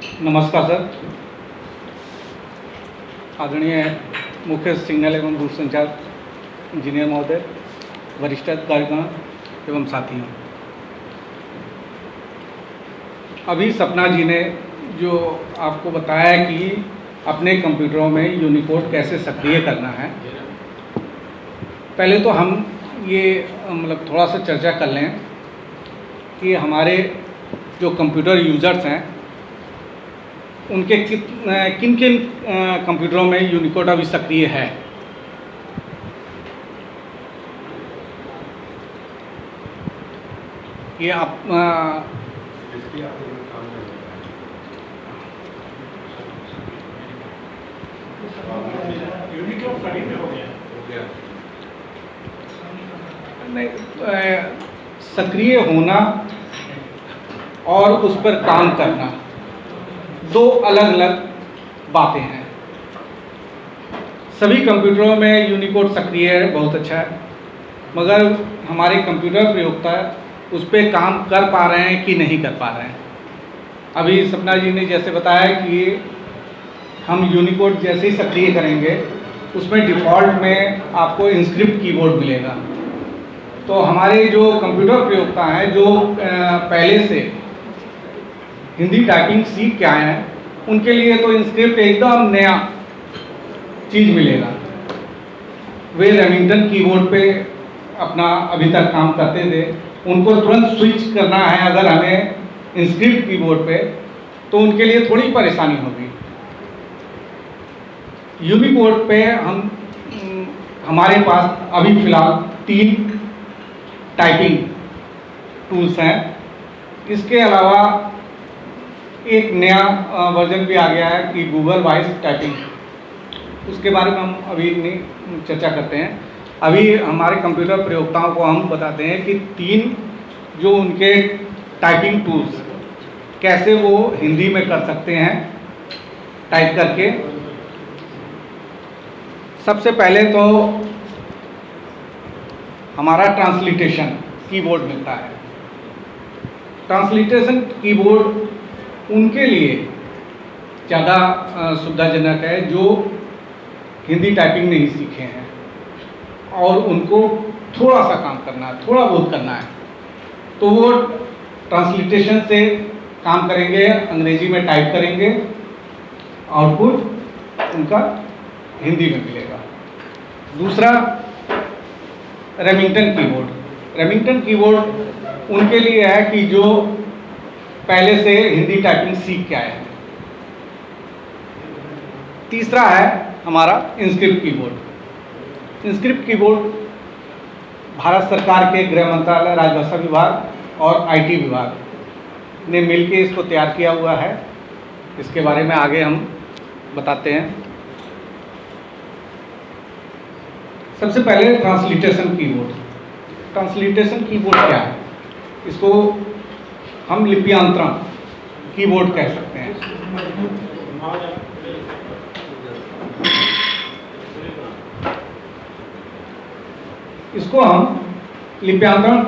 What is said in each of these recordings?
नमस्कार सर। आदरणीय मुख्य सिग्नल एवं दूरसंचार इंजीनियर महोदय, वरिष्ठ अधिकारीगण एवं साथियों, अभी सपना जी ने जो आपको बताया कि अपने कंप्यूटरों में यूनिकोड कैसे सक्रिय करना है, पहले तो हम ये मतलब थोड़ा सा चर्चा कर लें कि हमारे जो कंप्यूटर यूज़र्स हैं उनके किन किन कंप्यूटरों में यूनिकोड अभी सक्रिय है। ये आप नहीं, सक्रिय होना और उस पर काम करना दो अलग अलग बातें हैं। सभी कंप्यूटरों में यूनिकोड सक्रिय है, बहुत अच्छा है, मगर हमारे कंप्यूटर प्रयोक्ता उस पर काम कर पा रहे हैं कि नहीं कर पा रहे हैं। अभी सपना जी ने जैसे बताया कि हम यूनिकोड जैसे ही सक्रिय करेंगे उसमें डिफ़ॉल्ट में आपको इंस्क्रिप्ट कीबोर्ड मिलेगा। तो हमारे जो कंप्यूटर प्रयोक्ता हैं जो पहले से हिंदी टाइपिंग सीख के आए हैं, उनके लिए तो इंस्क्रिप्ट एकदम नया चीज़ मिलेगा। वे रेमिंगटन कीबोर्ड पे अपना अभी तक काम करते थे, उनको तुरंत स्विच करना है अगर हमें इंस्क्रिप्ट कीबोर्ड पे, तो उनके लिए थोड़ी परेशानी होगी। यूनिकोड पे हमारे पास अभी फ़िलहाल 3 टाइपिंग टूल्स हैं। इसके अलावा एक नया वर्जन भी आ गया है कि गूगल वॉइस टाइपिंग, उसके बारे में हम अभी नहीं चर्चा करते हैं। अभी हमारे कंप्यूटर प्रयोक्ताओं को हम बताते हैं कि 3 जो उनके टाइपिंग टूल्स कैसे वो हिंदी में कर सकते हैं टाइप करके। सबसे पहले तो हमारा ट्रांसलिटेशन कीबोर्ड मिलता है। ट्रांसलिटेशन कीबोर्ड उनके लिए ज़्यादा सुविधाजनक है जो हिंदी टाइपिंग नहीं सीखे हैं और उनको थोड़ा सा काम करना है, थोड़ा बहुत करना है, तो वो ट्रांसलिटेशन से काम करेंगे, अंग्रेजी में टाइप करेंगे, आउटपुट उनका हिंदी में मिलेगा। दूसरा रेमिंगटन कीबोर्ड। रेमिंगटन कीबोर्ड उनके लिए है कि जो पहले से हिंदी टाइपिंग सीख के आए हैं। तीसरा है हमारा inscript keyboard. Inscript keyboard Bharat सरकार के गृह मंत्रालय, राजभाषा विभाग और आईटी विभाग ने मिलकर इसको तैयार किया हुआ है। इसके बारे में आगे हम बताते हैं। सबसे पहले ट्रांसलिटेशन कीबोर्ड। ट्रांसलिटेशन कीबोर्ड क्या है? इसको हम लिप्यांतरण कीबोर्ड कह सकते हैं। इसको हम लिप्यांतरण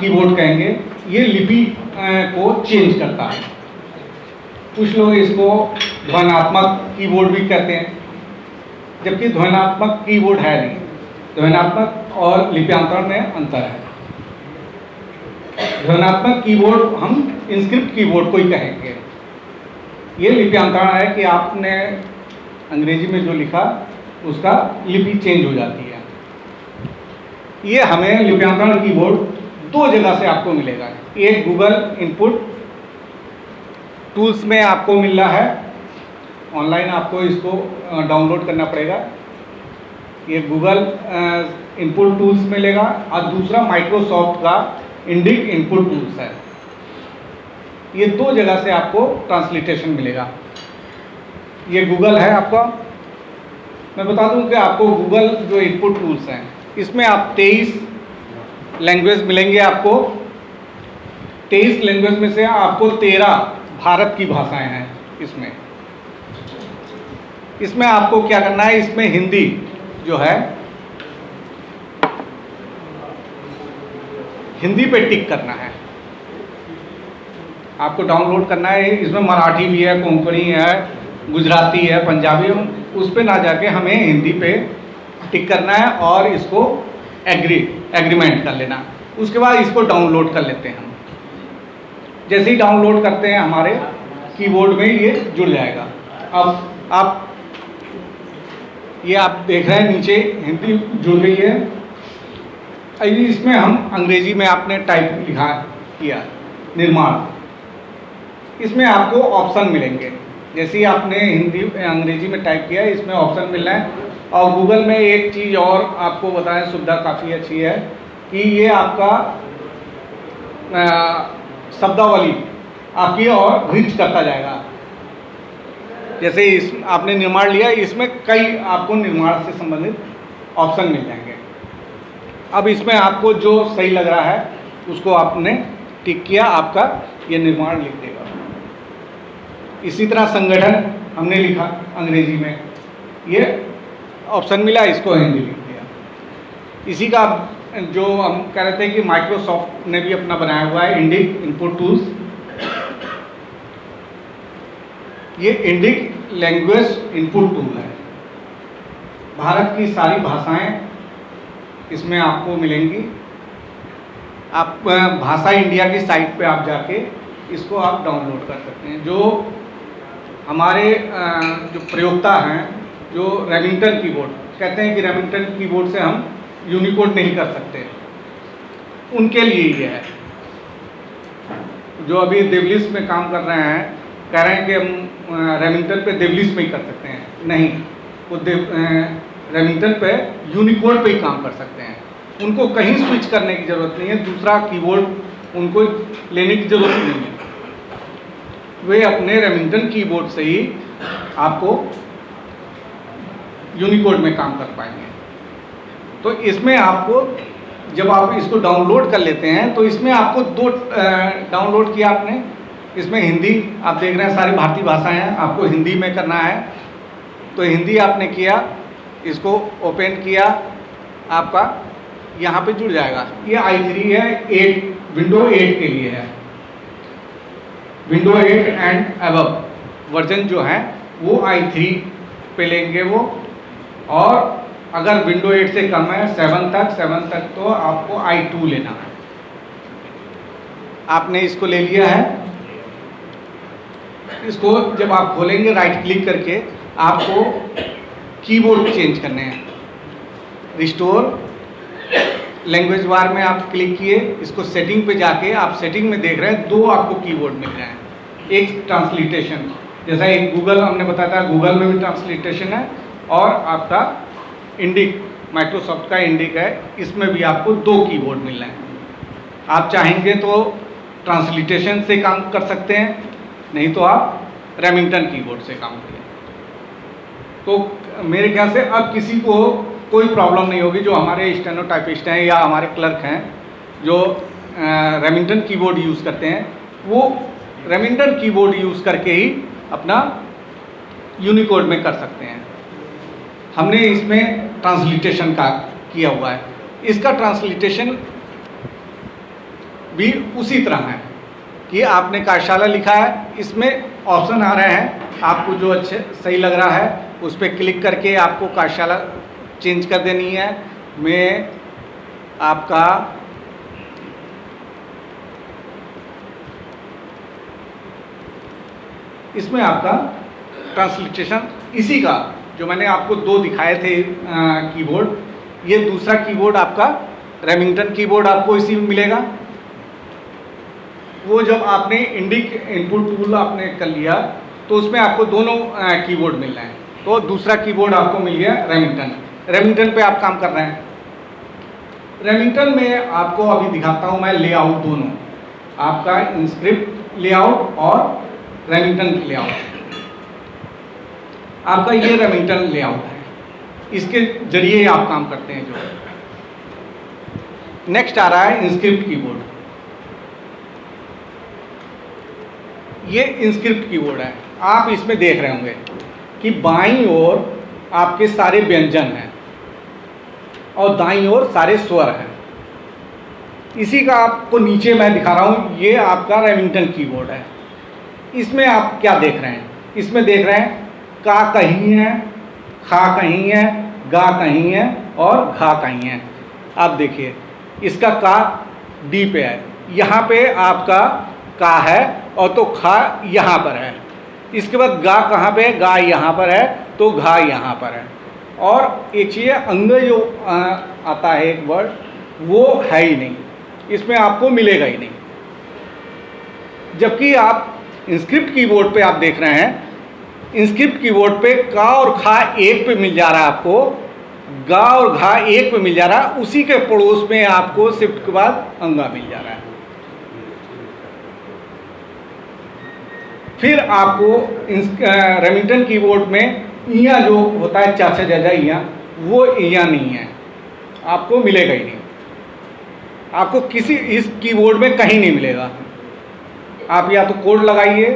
कीबोर्ड कहेंगे। ये लिपि को चेंज करता है। कुछ लोग इसको ध्वन्यात्मक कीबोर्ड भी कहते हैं, जबकि ध्वन्यात्मक कीबोर्ड है नहीं। ध्वन्यात्मक और लिप्यांतरण में अंतर है। ध्वन्यात्मक कीबोर्ड हम इंस्क्रिप्ट कीबोर्ड को ही कहेंगे। ये लिप्यांतरण है कि आपने अंग्रेजी में जो लिखा उसका लिपि चेंज हो जाती है। ये हमें लिप्यांतरण कीबोर्ड 2 जगह से आपको मिलेगा। एक गूगल इनपुट टूल्स में आपको मिल रहा है, ऑनलाइन आपको इसको डाउनलोड करना पड़ेगा। ये गूगल इनपुट टूल्स मिलेगा और दूसरा माइक्रोसॉफ्ट का इंडिक इनपुट टूल्स है। ये 2 जगह से आपको ट्रांसलिटेशन मिलेगा। ये गूगल है आपका। मैं बता दूं कि आपको गूगल जो इनपुट टूल्स हैं इसमें आप 23 लैंग्वेज मिलेंगे। आपको 23 लैंग्वेज में से आपको 13 भारत की भाषाएं हैं। इसमें आपको क्या करना है, इसमें हिंदी जो है हिंदी पे टिक करना है। आपको डाउनलोड करना है। इसमें मराठी भी है, कोंकणी है, गुजराती है, पंजाबी है। उस पर ना जाके हमें हिंदी पे टिक करना है और इसको एग्रीमेंट कर लेना। उसके बाद इसको डाउनलोड कर लेते हैं हम। जैसे ही डाउनलोड करते हैं हमारे कीबोर्ड में ये जुड़ जाएगा। अब आप ये आप देख रहे हैं नीचे हिंदी जुड़ गई है। अभी इसमें हम अंग्रेजी में आपने टाइप लिखा किया निर्माण, इसमें आपको ऑप्शन मिलेंगे। जैसे ही आपने हिंदी अंग्रेजी में टाइप किया इसमें ऑप्शन मिल रहा है। और गूगल में एक चीज़ और आपको बताएं, सुविधा काफ़ी अच्छी है कि ये आपका शब्दावली आपकी और रिच करता जाएगा। जैसे इस आपने निर्माण लिया, इसमें कई आपको निर्माण से संबंधित ऑप्शन मिल जाएंगे। अब इसमें आपको जो सही लग रहा है उसको आपने टिक किया, आपका ये निर्माण लिख देगा। इसी तरह संगठन हमने लिखा अंग्रेजी में, ये ऑप्शन मिला, इसको हिंदी लिख दिया। इसी का जो हम कह रहे थे कि माइक्रोसॉफ्ट ने भी अपना बनाया हुआ है इंडिक इनपुट टूल्स। ये इंडिक लैंग्वेज इनपुट टूल है। भारत की सारी भाषाएं इसमें आपको मिलेंगी। आप भाषा इंडिया की साइट पे आप जाके इसको आप डाउनलोड कर सकते हैं। जो हमारे जो प्रयोक्ता हैं, जो रेमिंगटन कीबोर्ड कहते हैं कि रेमिंगटन कीबोर्ड से हम यूनिकोड नहीं कर सकते, उनके लिए ये है। जो अभी देवलिस में काम कर रहे हैं, कह रहे हैं कि हम रेमिंगटन पे देवलिस में ही कर सकते हैं। नहीं, वो रेमिंगटन पे यूनिकोड पे ही काम कर सकते हैं। उनको कहीं स्विच करने की ज़रूरत नहीं है, दूसरा कीबोर्ड उनको लेने की ज़रूरत नहीं है। वे अपने रेमिंगटन कीबोर्ड से ही आपको यूनिकोड में काम कर पाएंगे। तो इसमें आपको जब आप इसको डाउनलोड कर लेते हैं तो इसमें आपको दो डाउनलोड किया आपने, इसमें हिंदी आप देख रहे हैं, सारी भारतीय भाषाएं हैं, आपको हिंदी में करना है। तो हिंदी आपने किया, इसको ओपन किया, आपका यहाँ पे जुड़ जाएगा। ये i3 है, 8 विंडो 8 के लिए है। विंडो 8 एंड अबव वर्जन जो है वो i3 पे लेंगे वो। और अगर विंडो 8 से कम है 7 तक तो आपको i2 लेना है। आपने इसको ले लिया है। इसको जब आप खोलेंगे राइट क्लिक करके आपको कीबोर्ड चेंज करने हैं। रिस्टोर लैंग्वेज बार में आप क्लिक किए, इसको सेटिंग पे जाके आप सेटिंग में देख रहे हैं दो आपको कीबोर्ड मिल रहे हैं। एक ट्रांसलेशन, जैसा एक गूगल हमने बताया था, गूगल में भी ट्रांसलेशन है, और आपका इंडिक माइक्रोसॉफ्ट का इंडिक है, इसमें भी आपको दो कीबोर्ड मिल रहे हैं। आप चाहेंगे तो ट्रांसलेशन से काम कर सकते हैं, नहीं तो आप रेमिंगटन कीबोर्ड से काम करें। तो मेरे ख्याल से अब किसी को कोई प्रॉब्लम नहीं होगी। जो हमारे स्टेनोटाइपिस्ट हैं या हमारे क्लर्क हैं जो रेमिंगटन कीबोर्ड यूज़ करते हैं, वो रेमिंगटन कीबोर्ड यूज़ करके ही अपना यूनिकोड में कर सकते हैं। हमने इसमें ट्रांसलेशन का किया हुआ है। इसका ट्रांसलेशन भी उसी तरह है कि आपने कार्यशाला लिखा है, इसमें ऑप्शन आ रहे हैं, आपको जो अच्छे सही लग रहा है उस पर क्लिक करके आपको कार्यशाला चेंज कर देनी है। मैं आपका इसमें आपका ट्रांसलेशन इसी का जो मैंने आपको दो दिखाए थे कीबोर्ड, ये दूसरा कीबोर्ड आपका रेमिंगटन कीबोर्ड आपको इसी में मिलेगा। वो जब आपने इंडिक इनपुट टूल आपने कर लिया तो उसमें आपको दोनों कीबोर्ड मिल रहे हैं। तो दूसरा कीबोर्ड आपको मिल गया रेमिंगटन पे आप काम कर रहे हैं। रेमिंगटन में आपको अभी दिखाता हूँ मैं लेआउट दोनों, आपका इंस्क्रिप्ट लेआउट और रेमिंगटन लेआउट। आपका ये रेमिंगटन लेआउट है, इसके जरिए आप काम करते हैं। जो नेक्स्ट आ रहा है इंस्क्रिप्ट कीबोर्ड। ये इंस्क्रिप्ट कीबोर्ड है। आप इसमें देख रहे होंगे कि बाईं ओर आपके सारे व्यंजन हैं और दाईं ओर सारे स्वर हैं। इसी का आपको नीचे मैं दिखा रहा हूँ, ये आपका रेमिंगटन कीबोर्ड है। इसमें आप क्या देख रहे हैं? इसमें देख रहे हैं का कहीं है, खा कहीं है, गा कहीं है और घा कहीं है। आप देखिए इसका का डी पे है, यहाँ पे आपका का है और तो खा यहाँ पर है। इसके बाद गा कहाँ पे है? गा यहाँ पर है तो घा यहाँ पर है। और एक चीज़ अंग जो आता है एक वर्ड वो है ही नहीं, इसमें आपको मिलेगा ही नहीं। जबकि आप इंस्क्रिप्ट कीबोर्ड पे आप देख रहे हैं, इंस्क्रिप्ट कीबोर्ड पे का और खा एक पे मिल जा रहा है आपको, गा और घा एक पे मिल जा रहा है, उसी के पड़ोस में आपको शिफ्ट के बाद अंगा मिल जा रहा है। फिर आपको रेमिंगटन कीबोर्ड में इया जो होता है चाचा जाजा इया, वो इया नहीं है, आपको मिलेगा ही नहीं। आपको किसी इस कीबोर्ड में कहीं नहीं मिलेगा। आप या तो कोड लगाइए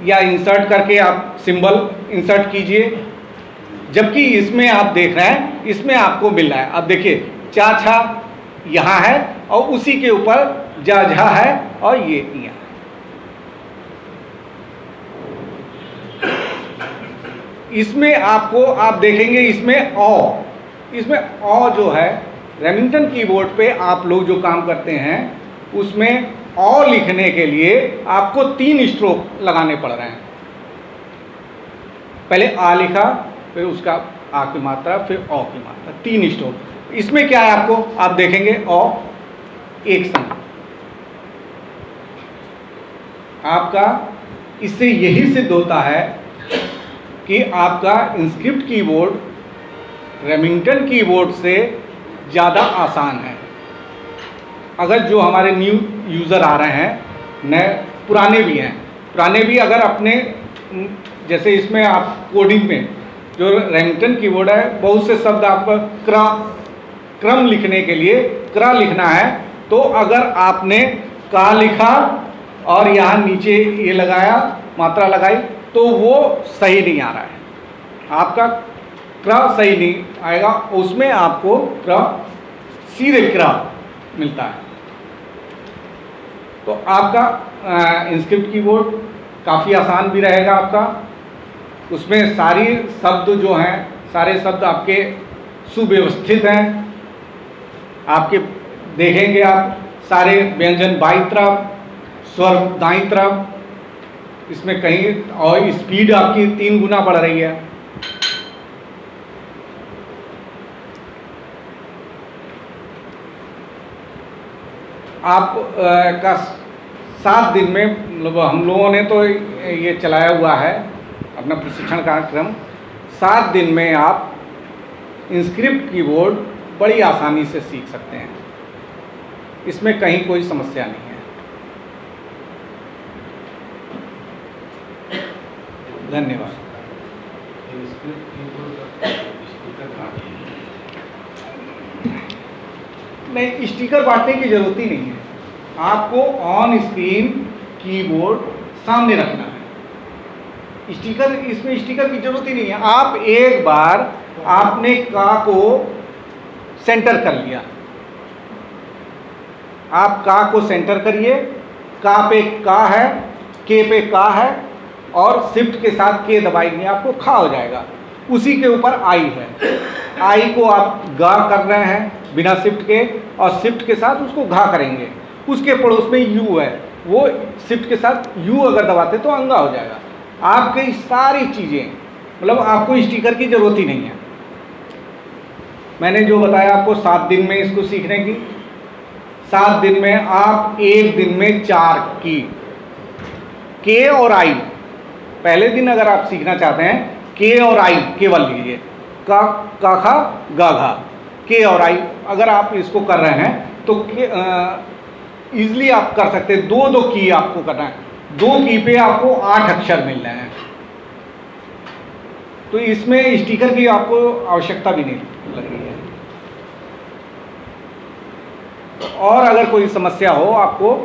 या इंसर्ट करके आप सिंबल इंसर्ट कीजिए। जबकि इसमें आप देख रहे हैं इसमें आपको मिल रहा है। अब देखिए चा छा यहाँ है और उसी के ऊपर जा झा है और ये यहाँ। इसमें आपको आप देखेंगे इसमें औ जो है रेमिंगटन कीबोर्ड पे आप लोग जो काम करते हैं उसमें औ लिखने के लिए आपको 3 स्ट्रोक लगाने पड़ रहे हैं। पहले आ लिखा, फिर उसका आ की मात्रा, फिर औ की मात्रा, 3 स्ट्रोक। इसमें क्या है आपको आप देखेंगे औ एक संग। आपका इससे यही सिद्ध होता है कि आपका इंस्क्रिप्ट कीबोर्ड रेमिंगटन कीबोर्ड से ज़्यादा आसान है। अगर जो हमारे न्यू यूज़र आ रहे हैं, नए पुराने भी हैं, पुराने भी अगर अपने जैसे इसमें आप कोडिंग में जो रेमिंगटन कीबोर्ड है बहुत से शब्द आपको क्रम लिखने के लिए क्र लिखना है, तो अगर आपने का लिखा और यहाँ नीचे ये लगाया मात्रा लगाई तो वो सही नहीं आ रहा है, आपका क्र सही नहीं आएगा, उसमें आपको क्र सीधे क्र मिलता है। तो आपका इंस्क्रिप्ट कीबोर्ड काफ़ी आसान भी रहेगा आपका। उसमें सारी शब्द जो हैं सारे शब्द आपके सुव्यवस्थित हैं। आपके देखेंगे आप सारे व्यंजन बाईं तरफ, स्वर दाईं तरफ, इसमें कहीं और स्पीड आपकी 3 गुना बढ़ रही है। आप का 7 दिन में मतलब हम लोगों ने तो ये चलाया हुआ है अपना प्रशिक्षण कार्यक्रम। 7 दिन में आप इंस्क्रिप्ट कीबोर्ड बड़ी आसानी से सीख सकते हैं, इसमें कहीं कोई समस्या नहीं है। धन्यवाद। नहीं, स्टिकर बांटने की जरूरत ही नहीं है, आपको ऑन स्क्रीन कीबोर्ड सामने रखना है। स्टिकर इसमें स्टिकर की जरूरत ही नहीं है। आप एक बार आपने का को सेंटर कर लिया, आप का को सेंटर करिए, का पे का है, के पे का है और शिफ्ट के साथ के दबाएंगे आपको खा हो जाएगा। उसी के ऊपर आई है, आई को आप गा कर रहे हैं बिना शिफ्ट के और शिफ्ट के साथ उसको घा करेंगे। उसके पड़ोस में यू है, वो शिफ्ट के साथ यू अगर दबाते तो अंगा हो जाएगा। आपकी सारी चीज़ें मतलब आपको स्टिकर की जरूरत ही नहीं है। मैंने जो बताया आपको 7 दिन में इसको सीखने की, 7 दिन में आप एक दिन में 4 की के और आई। पहले दिन अगर आप सीखना चाहते हैं के और आई केवल लीजिए, का खा गा घा, के और आई अगर आप इसको कर रहे हैं तो ईजिली आप कर सकते हैं। 2 की आपको करना है, 2 की पे आपको 8 अक्षर मिल रहे हैं, तो इसमें स्टिकर की आपको आवश्यकता भी नहीं लग रही है। और अगर कोई समस्या हो आपको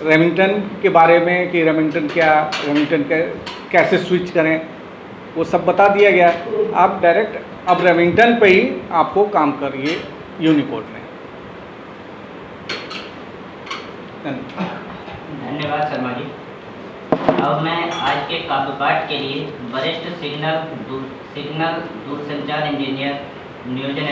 रेमिंगटन के बारे में कि रेमिंगटन कैसे स्विच करें वो सब बता दिया गया। आप डायरेक्ट अब रेमिंगटन पे ही आपको काम करिए यूनिकोड में। धन्यवाद। धन्यवाद शर्मा जी। अब मैं आज के काव्य पाठ के लिए वरिष्ठ सिग्नल दूरसंचार इंजीनियर नियोजन